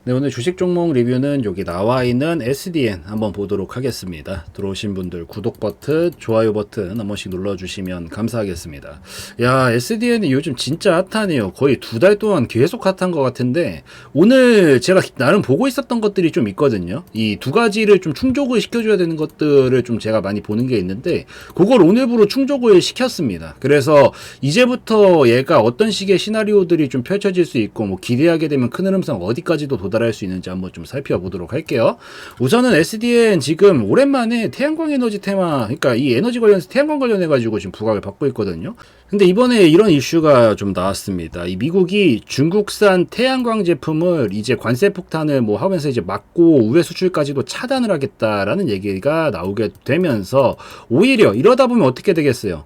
네, 오늘 주식 종목 리뷰는 여기 나와 있는 SDN 한번 보도록 하겠습니다. 들어오신 분들 구독 버튼, 좋아요 버튼 한 번씩 눌러주시면 감사하겠습니다. 야, SDN이 요즘 진짜 핫하네요. 거의 2달 동안 계속 핫한 것 같은데, 오늘 제가 나름 보고 있었던 것들이 좀 있거든요. 이 두 가지를 좀 충족을 시켜줘야 되는 것들을 좀 제가 많이 보는 게 있는데, 그걸 오늘부로 충족을 시켰습니다. 그래서 이제부터 얘가 어떤 식의 시나리오들이 좀 펼쳐질 수 있고, 뭐 기대하게 되면 큰 흐름상 어디까지도 도달할 수 있는지 한번 좀 살펴보도록 할게요. 우선은 SDN 지금 오랜만에 태양광 에너지 테마, 그러니까 이 에너지 관련해서 태양광 관련해가지고 지금 부각을 받고 있거든요. 근데 이번에 이런 이슈가 좀 나왔습니다. 이 미국이 중국산 태양광 제품을 이제 관세 폭탄을 뭐 하면서 이제 막고 우회 수출까지도 차단을 하겠다라는 얘기가 나오게 되면서, 오히려 이러다 보면 어떻게 되겠어요?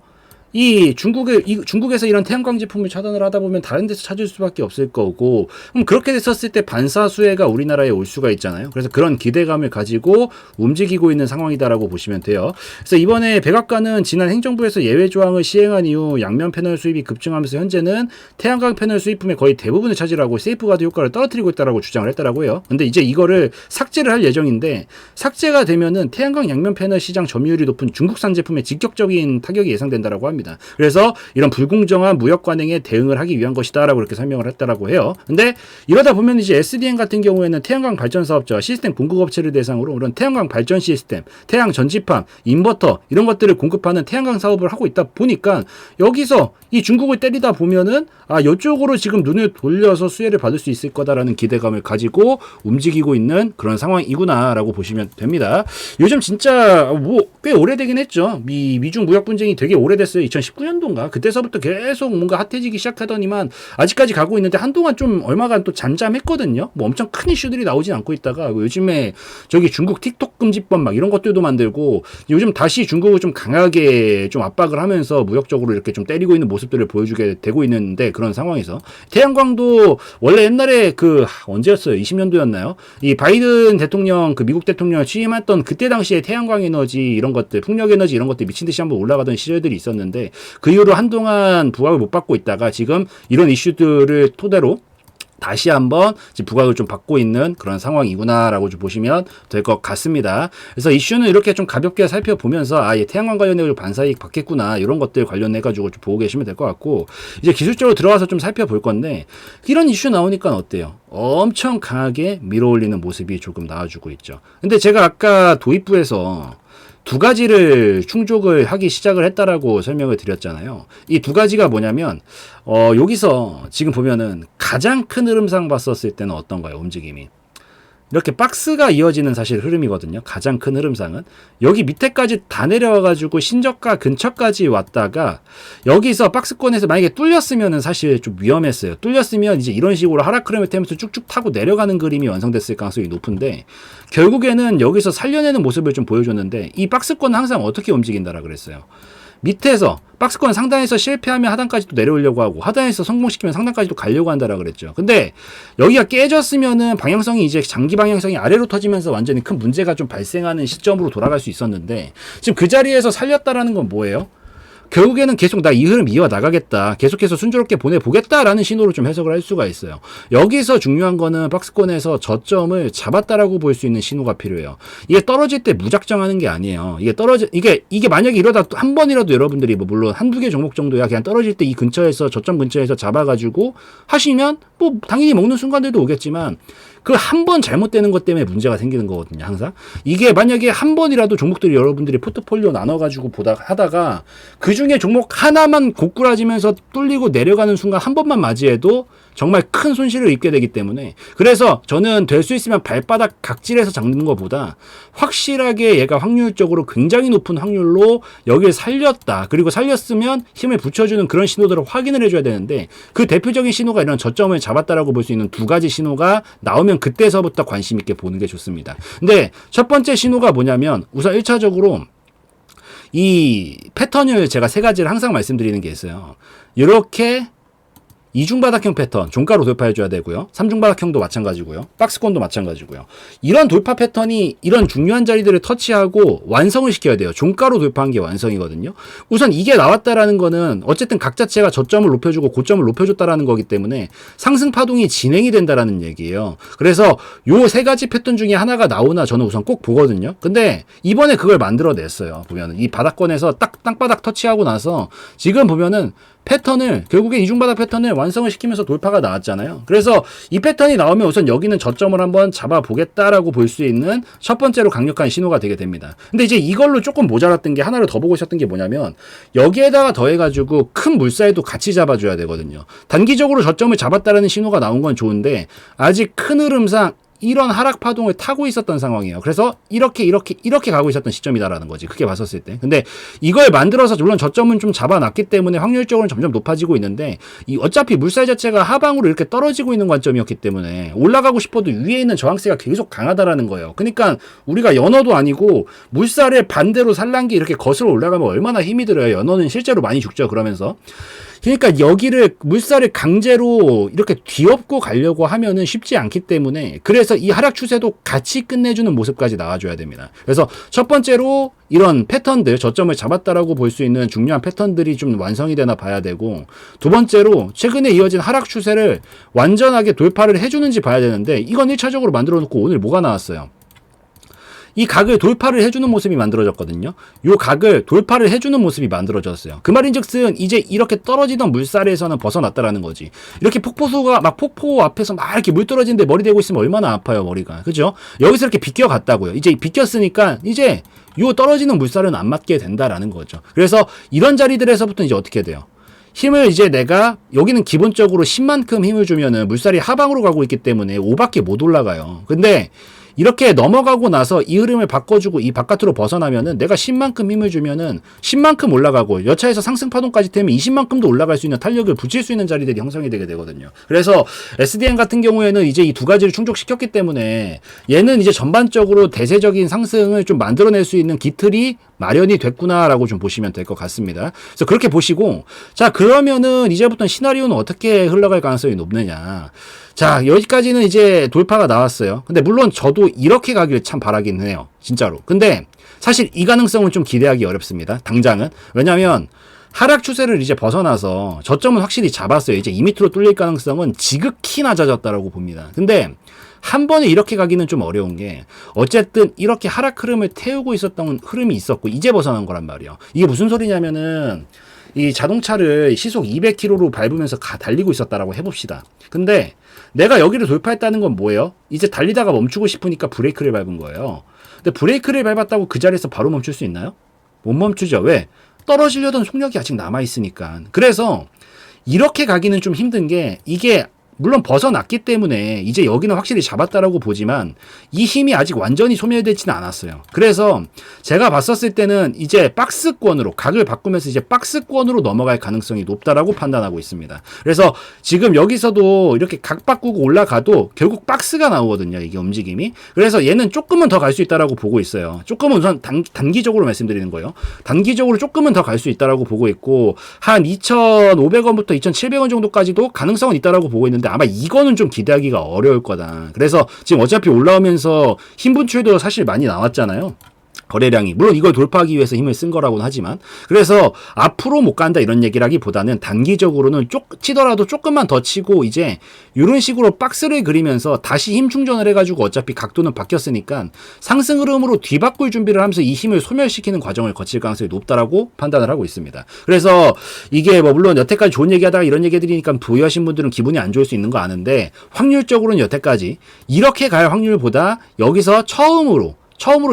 중국에서 이런 태양광 제품을 차단을 하다 보면 다른 데서 찾을 수밖에 없을 거고, 그럼 그렇게 됐었을 때 반사수혜가 우리나라에 올 수가 있잖아요. 그래서 그런 기대감을 가지고 움직이고 있는 상황이다라고 보시면 돼요. 그래서 이번에 백악관은 지난 행정부에서 예외 조항을 시행한 이후 양면 패널 수입이 급증하면서 현재는 태양광 패널 수입품의 거의 대부분을 차지하고 세이프가드 효과를 떨어뜨리고 있다라고 주장을 했더라고요. 근데 이제 이거를 삭제를 할 예정인데, 삭제가 되면은 태양광 양면 패널 시장 점유율이 높은 중국산 제품에 직접적인 타격이 예상된다라고 합니다. 그래서 이런 불공정한 무역 관행에 대응을 하기 위한 것이다라고 이렇게 설명을 했다라고 해요. 근데 이러다 보면 이제 SDN 같은 경우에는 태양광 발전 사업자와 시스템 공급 업체를 대상으로 이런 태양광 발전 시스템, 태양 전지판, 인버터 이런 것들을 공급하는 태양광 사업을 하고 있다 보니까, 여기서 이 중국을 때리다 보면은 이쪽으로 지금 눈을 돌려서 수혜를 받을 수 있을 거다라는 기대감을 가지고 움직이고 있는 그런 상황이구나라고 보시면 됩니다. 요즘 진짜 뭐 꽤 오래되긴 했죠. 미중 무역 분쟁이 되게 오래됐어요. 2019년도인가 그때서부터 계속 뭔가 핫해지기 시작하더니만 아직까지 가고 있는데, 한동안 좀 얼마간 또 잠잠했거든요. 뭐 엄청 큰 이슈들이 나오진 않고 있다가 요즘에 저기 중국 틱톡 금지법 막 이런 것들도 만들고, 요즘 다시 중국을 좀 강하게 좀 압박을 하면서 무역적으로 이렇게 좀 때리고 있는 모습들을 보여주게 되고 있는데, 그런 상황에서 태양광도 원래 옛날에 언제였어요? 20년도였나요? 이 바이든 대통령, 미국 대통령 취임했던 그때 당시에 태양광 에너지 이런 것들, 풍력 에너지 이런 것들 미친 듯이 한번 올라가던 시절들이 있었는데, 그 이후로 한동안 부각을 못 받고 있다가 지금 이런 이슈들을 토대로 다시 한번 부각을 좀 받고 있는 그런 상황이구나라고 좀 보시면 될 것 같습니다. 그래서 이슈는 이렇게 좀 가볍게 살펴보면서 태양광 관련해서 반사이익 받겠구나, 이런 것들 관련해가지고 좀 보고 계시면 될 것 같고, 이제 기술적으로 들어가서 좀 살펴볼 건데, 이런 이슈 나오니까 어때요? 엄청 강하게 밀어올리는 모습이 조금 나와주고 있죠. 근데 제가 아까 도입부에서 두 가지를 충족을 하기 시작을 했다라고 설명을 드렸잖아요. 이 두 가지가 뭐냐면, 여기서 지금 보면은 가장 큰 흐름상 봤었을 때는 어떤가요? 움직임이. 이렇게 박스가 이어지는 사실 흐름이거든요. 가장 큰 흐름상은 여기 밑에까지 다 내려와가지고 신저가 근처까지 왔다가, 여기서 박스권에서 만약에 뚫렸으면은 사실 좀 위험했어요. 뚫렸으면 이제 이런 식으로 하락 흐름을 타면서 쭉쭉 타고 내려가는 그림이 완성됐을 가능성이 높은데, 결국에는 여기서 살려내는 모습을 좀 보여줬는데, 이 박스권은 항상 어떻게 움직인다라 그랬어요. 밑에서 박스권 상단에서 실패하면 하단까지 또 내려오려고 하고, 하단에서 성공시키면 상단까지도 가려고 한다라 그랬죠. 근데 여기가 깨졌으면은 방향성이 이제 장기 방향성이 아래로 터지면서 완전히 큰 문제가 좀 발생하는 시점으로 돌아갈 수 있었는데, 지금 그 자리에서 살렸다라는 건 뭐예요? 결국에는 계속 나 이 흐름 이어나가겠다, 계속해서 순조롭게 보내보겠다라는 신호로 좀 해석을 할 수가 있어요. 여기서 중요한 거는 박스권에서 저점을 잡았다라고 볼 수 있는 신호가 필요해요. 이게 떨어질 때 무작정 하는 게 아니에요. 이게 만약에 이러다 한 번이라도 여러분들이 뭐 물론 한두 개 종목 정도야 그냥 떨어질 때 이 근처에서, 저점 근처에서 잡아가지고 하시면 뭐 당연히 먹는 순간들도 오겠지만, 그 한 번 잘못되는 것 때문에 문제가 생기는 거거든요, 항상. 이게 만약에 한 번이라도 종목들이 여러분들이 포트폴리오 나눠가지고 하다가 그 중에 종목 하나만 고꾸라지면서 뚫리고 내려가는 순간 한 번만 맞이해도 정말 큰 손실을 입게 되기 때문에, 그래서 저는 될 수 있으면 발바닥 각질에서 잡는 것보다 확실하게 얘가 확률적으로 굉장히 높은 확률로 여기를 살렸다, 그리고 살렸으면 힘을 붙여주는 그런 신호들을 확인을 해줘야 되는데, 그 대표적인 신호가 이런 저점을 잡았다라고 볼 수 있는 두 가지 신호가 나오면 그때서부터 관심 있게 보는 게 좋습니다. 근데 첫 번째 신호가 뭐냐면, 우선 1차적으로 이 패턴을 제가 세 가지를 항상 말씀드리는 게 있어요. 이렇게 이중바닥형 패턴 종가로 돌파해줘야 되고요. 삼중바닥형도 마찬가지고요. 박스권도 마찬가지고요. 이런 돌파 패턴이 이런 중요한 자리들을 터치하고 완성을 시켜야 돼요. 종가로 돌파한 게 완성이거든요. 우선 이게 나왔다라는 거는 어쨌든 각 자체가 저점을 높여주고 고점을 높여줬다라는 거기 때문에 상승 파동이 진행이 된다라는 얘기예요. 그래서 요 세 가지 패턴 중에 하나가 나오나 저는 우선 꼭 보거든요. 근데 이번에 그걸 만들어냈어요. 보면은 이 바닥권에서 딱 땅바닥 터치하고 나서 지금 보면은 패턴을 결국에 이중바닥 패턴을 완성을 시키면서 돌파가 나왔잖아요. 그래서 이 패턴이 나오면 우선 여기는 저점을 한번 잡아보겠다라고 볼 수 있는 첫 번째로 강력한 신호가 되게 됩니다. 근데 이제 이걸로 조금 모자랐던 게 하나를 더 보고 있었던 게 뭐냐면 여기에다가 더해가지고 큰 물살도 같이 잡아줘야 되거든요. 단기적으로 저점을 잡았다라는 신호가 나온 건 좋은데 아직 큰 흐름상 이런 하락 파동을 타고 있었던 상황이에요. 그래서 이렇게 가고 있었던 시점이다라는 거지. 크게 봤었을 때. 근데 이걸 만들어서 물론 저점은 좀 잡아놨기 때문에 확률적으로는 점점 높아지고 있는데 이 어차피 물살 자체가 하방으로 이렇게 떨어지고 있는 관점이었기 때문에 올라가고 싶어도 위에 있는 저항세가 계속 강하다라는 거예요. 그러니까 우리가 연어도 아니고 물살을 반대로 산란기 이렇게 거슬러 올라가면 얼마나 힘이 들어요. 연어는 실제로 많이 죽죠. 그러면서. 그러니까 여기를 물살을 강제로 이렇게 뒤엎고 가려고 하면은 쉽지 않기 때문에 그래서 이 하락 추세도 같이 끝내주는 모습까지 나와줘야 됩니다. 그래서 첫 번째로 이런 패턴들 저점을 잡았다라고 볼 수 있는 중요한 패턴들이 좀 완성이 되나 봐야 되고 두 번째로 최근에 이어진 하락 추세를 완전하게 돌파를 해주는지 봐야 되는데 이건 1차적으로 만들어 놓고 오늘 뭐가 나왔어요? 이 각을 돌파를 해주는 모습이 만들어졌거든요. 요 각을 돌파를 해주는 모습이 만들어졌어요. 그 말인즉슨 이제 이렇게 떨어지던 물살에서는 벗어났다라는 거지. 이렇게 폭포수가 막 폭포 앞에서 막 이렇게 물 떨어지는데 머리 대고 있으면 얼마나 아파요 머리가. 그죠? 여기서 이렇게 비껴갔다고요. 이제 비꼈으니까 이제 요 떨어지는 물살은 안 맞게 된다라는 거죠. 그래서 이런 자리들에서부터 이제 어떻게 돼요? 힘을 이제 내가 여기는 기본적으로 10만큼 힘을 주면은 물살이 하방으로 가고 있기 때문에 5밖에 못 올라가요. 근데 이렇게 넘어가고 나서 이 흐름을 바꿔주고 이 바깥으로 벗어나면은 내가 10만큼 힘을 주면은 10만큼 올라가고 여차에서 상승 파동까지 되면 20만큼도 올라갈 수 있는 탄력을 붙일 수 있는 자리들이 형성이 되게 되거든요. 그래서 SDN 같은 경우에는 이제 이 두 가지를 충족시켰기 때문에 얘는 이제 전반적으로 대세적인 상승을 좀 만들어낼 수 있는 기틀이 마련이 됐구나라고 좀 보시면 될 것 같습니다. 그래서 그렇게 보시고 자 그러면은 이제부터 시나리오는 어떻게 흘러갈 가능성이 높느냐. 자 여기까지는 이제 돌파가 나왔어요. 근데 물론 저도 이렇게 가길 참 바라긴 해요. 진짜로. 근데 사실 이 가능성은 좀 기대하기 어렵습니다. 당장은. 왜냐면 하락 추세를 이제 벗어나서 저점은 확실히 잡았어요. 이제 2m로 뚫릴 가능성은 지극히 낮아졌다라고 봅니다. 근데 한 번에 이렇게 가기는 좀 어려운 게 어쨌든 이렇게 하락 흐름을 태우고 있었던 흐름이 있었고 이제 벗어난 거란 말이에요. 이게 무슨 소리냐면은 이 자동차를 시속 200km로 밟으면서 달리고 있었다라고 해봅시다. 근데 내가 여기를 돌파했다는 건 뭐예요? 이제 달리다가 멈추고 싶으니까 브레이크를 밟은 거예요. 근데 브레이크를 밟았다고 그 자리에서 바로 멈출 수 있나요? 못 멈추죠. 왜? 떨어지려던 속력이 아직 남아있으니까. 그래서 이렇게 가기는 좀 힘든 게 이게 물론 벗어났기 때문에 이제 여기는 확실히 잡았다라고 보지만 이 힘이 아직 완전히 소멸되지는 않았어요. 그래서 제가 봤었을 때는 이제 박스권으로 각을 바꾸면서 이제 박스권으로 넘어갈 가능성이 높다라고 판단하고 있습니다. 그래서 지금 여기서도 이렇게 각 바꾸고 올라가도 결국 박스가 나오거든요. 이게 움직임이. 그래서 얘는 조금은 더 갈 수 있다라고 보고 있어요. 조금은 우선 단기적으로 말씀드리는 거예요. 단기적으로 조금은 더 갈 수 있다라고 보고 있고 한 2,500원부터 2,700원 정도까지도 가능성은 있다라고 보고 있는데 아마 이거는 좀 기대하기가 어려울 거다. 그래서 지금 어차피 올라오면서 힘 분출도 사실 많이 나왔잖아요. 거래량이. 물론 이걸 돌파하기 위해서 힘을 쓴 거라고는 하지만 그래서 앞으로 못 간다 이런 얘기라기보다는 단기적으로는 치더라도 조금만 더 치고 이제 이런 식으로 박스를 그리면서 다시 힘 충전을 해가지고 어차피 각도는 바뀌었으니까 상승 흐름으로 뒤바꿀 준비를 하면서 이 힘을 소멸시키는 과정을 거칠 가능성이 높다라고 판단을 하고 있습니다. 그래서 이게 뭐 물론 여태까지 좋은 얘기하다가 이런 얘기 해드리니까 보유하신 분들은 기분이 안 좋을 수 있는 거 아는데 확률적으로는 여태까지 이렇게 갈 확률보다 여기서 처음으로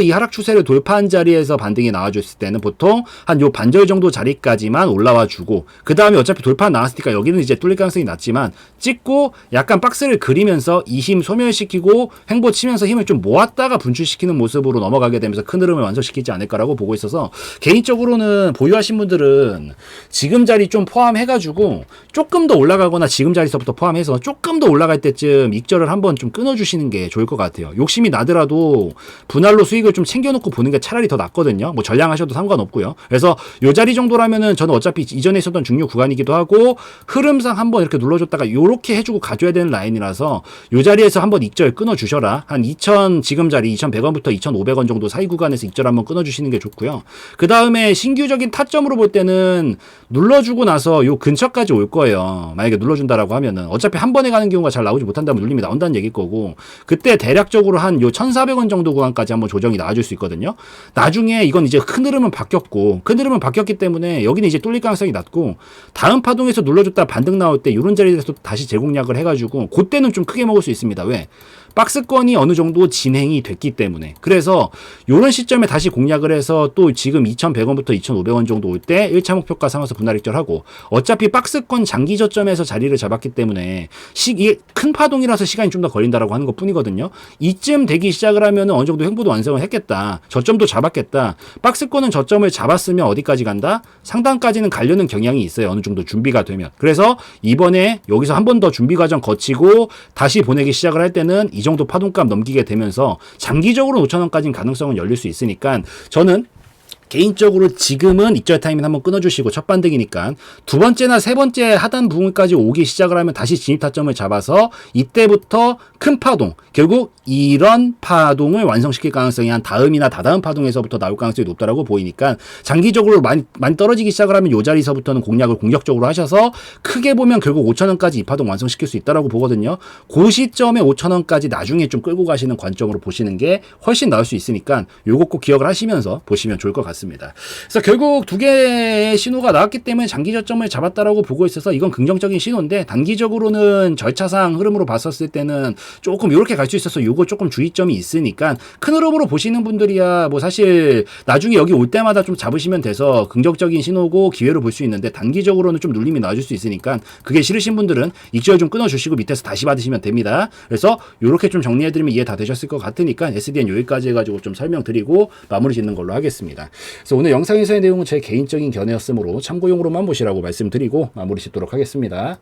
이 하락 추세를 돌파한 자리에서 반등이 나와줬을 때는 보통 한 요 반절 정도 자리까지만 올라와 주고 그 다음에 어차피 돌파 나왔으니까 여기는 이제 뚫릴 가능성이 낮지만 찍고 약간 박스를 그리면서 이 힘 소멸시키고 횡보 치면서 힘을 좀 모았다가 분출시키는 모습으로 넘어가게 되면서 큰 흐름을 완성시키지 않을까라고 보고 있어서 개인적으로는 보유하신 분들은 지금 자리 좀 포함해가지고 조금 더 올라가거나 지금 자리서부터 포함해서 조금 더 올라갈 때쯤 익절을 한번 좀 끊어주시는 게 좋을 것 같아요. 욕심이 나더라도 분할 분할로 수익을 좀 챙겨놓고 보는 게 차라리 더 낫거든요. 뭐 전량하셔도 상관없고요. 그래서 요 자리 정도라면은 저는 어차피 이전에 있었던 중요 구간이기도 하고 흐름상 한번 이렇게 눌러줬다가 요렇게 해주고 가줘야 되는 라인이라서 요 자리에서 한번 익절 끊어주셔라. 한 2,000 지금 자리 2,100원부터 2,500원 정도 사이 구간에서 익절 한번 끊어주시는 게 좋고요. 그 다음에 신규적인 타점으로 볼 때는 눌러주고 나서 요 근처까지 올 거예요. 만약에 눌러준다라고 하면은 어차피 한 번에 가는 경우가 잘 나오지 못한다면 눌림이 나온다는 얘기일 거고 그때 대략적으로 한 요 1,400원 정도 구간까지 한번 조정이 나와줄 수 있거든요. 나중에 이건 이제 큰 흐름은 바뀌었고 큰 흐름은 바뀌었기 때문에 여기는 이제 뚫릴 가능성이 낮고 다음 파동에서 눌러줬다 반등 나올 때 이런 자리에서 다시 재공략을 해가지고 그때는 좀 크게 먹을 수 있습니다. 왜? 박스권이 어느 정도 진행이 됐기 때문에. 그래서 요런 시점에 다시 공략을 해서 또 지금 2,100원부터 2,500원 정도 올 때 1차 목표가 삼아서 분할 익절하고 어차피 박스권 장기 저점에서 자리를 잡았기 때문에 이게 큰 파동이라서 시간이 좀 더 걸린다라고 하는 것 뿐이거든요. 이쯤 되기 시작을 하면 어느 정도 횡보도 완성을 했겠다. 저점도 잡았겠다. 박스권은 저점을 잡았으면 어디까지 간다? 상단까지는 가려는 경향이 있어요. 어느 정도 준비가 되면. 그래서 이번에 여기서 한 번 더 준비 과정 거치고 다시 보내기 시작을 할 때는 이 정도 파동값 넘기게 되면서 장기적으로 5,000원까지는 가능성은 열릴 수 있으니까 저는 개인적으로 지금은 익절 타이밍 한번 끊어주시고 첫 반등이니까 두 번째나 세 번째 하단 부분까지 오기 시작을 하면 다시 진입 타점을 잡아서 이때부터 큰 파동 결국 이런 파동을 완성시킬 가능성이 한 다음이나 다다음 파동에서부터 나올 가능성이 높다라고 보이니까 장기적으로 많이 떨어지기 시작을 하면 요 자리서부터는 공략을 공격적으로 하셔서 크게 보면 결국 5,000원까지 이 파동 완성시킬 수 있다라고 보거든요. 그 시점에 5,000원까지 나중에 좀 끌고 가시는 관점으로 보시는 게 훨씬 나을 수 있으니까 요거 꼭 기억을 하시면서 보시면 좋을 것 같습니다. 그래서 결국 두 개의 신호가 나왔기 때문에 장기 저점을 잡았다라고 보고 있어서 이건 긍정적인 신호인데 단기적으로는 절차상 흐름으로 봤었을 때는 조금 이렇게 갈 수 있어서 요거 조금 주의점이 있으니까 큰 흐름으로 보시는 분들이야 뭐 사실 나중에 여기 올 때마다 좀 잡으시면 돼서 긍정적인 신호고 기회로 볼 수 있는데 단기적으로는 좀 눌림이 나와줄 수 있으니까 그게 싫으신 분들은 익절 좀 끊어주시고 밑에서 다시 받으시면 됩니다. 그래서 요렇게 좀 정리해드리면 이해 다 되셨을 것 같으니까 SDN 여기까지 해가지고 좀 설명드리고 마무리 짓는 걸로 하겠습니다. 그래서 오늘 영상에서의 내용은 제 개인적인 견해였으므로 참고용으로만 보시라고 말씀드리고 마무리 짓도록 하겠습니다.